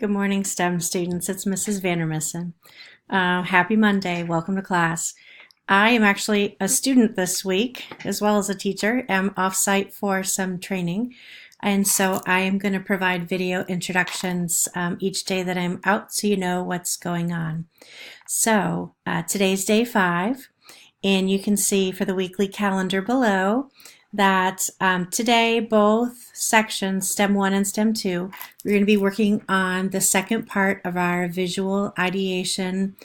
Good morning, STEM students. It's Mrs. Vandermissen. Happy Monday. Welcome to class. I am actually a student this week, as well as a teacher. I'm off-site for some training, and so I am going to provide video introductions each day that I'm out so you know what's going on. So today's day 5, and you can see for the weekly calendar below that today both sections, STEM 1 and STEM 2, we're going to be working on the second part of our visual ideation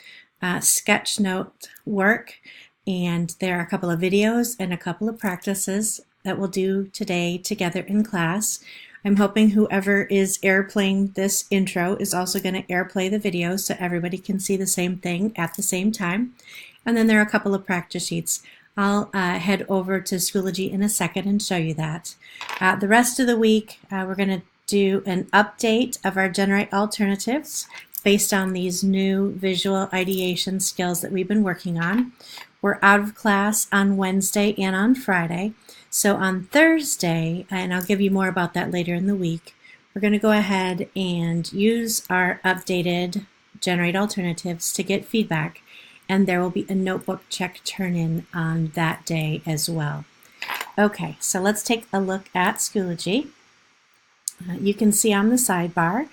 sketch note work, and there are a couple of videos and a couple of practices that we'll do today together in class. I'm hoping whoever is airplaying this intro is also going to airplay the video so everybody can see the same thing at the same time. And then there are a couple of practice sheets. I'll head over to Schoology in a second and show you that. The rest of the week, we're going to do an update of our Generate Alternatives based on these new visual ideation skills that we've been working on. We're out of class on Wednesday and on Friday. So on Thursday, and I'll give you more about that later in the week, we're going to go ahead and use our updated Generate Alternatives to get feedback. And there will be a notebook check turn-in on that day as well. Okay, so let's take a look at Schoology. You can see on the sidebar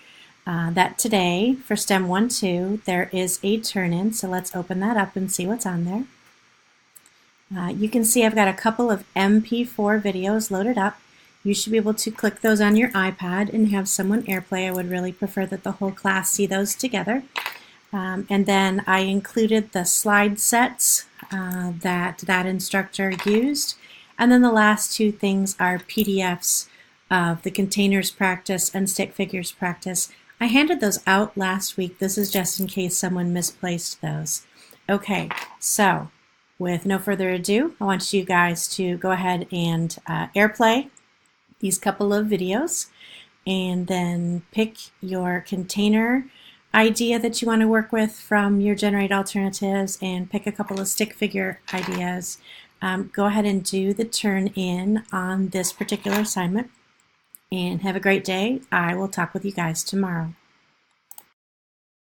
that today for STEM 1-2 there is a turn-in, so let's open that up and see what's on there. You can see I've got a couple of MP4 videos loaded up. You should be able to click those on your iPad and have someone airplay. I would really prefer that the whole class see those together. And then I included the slide sets that instructor used. And then the last two things are PDFs of the containers practice and stick figures practice. I handed those out last week. This is just in case someone misplaced those. Okay, so with no further ado, I want you guys to go ahead and airplay these couple of videos and then pick your container idea that you want to work with from your Generate Alternatives and pick a couple of stick figure ideas. Go ahead and do the turn-in on this particular assignment and have a great day. I will talk with you guys tomorrow.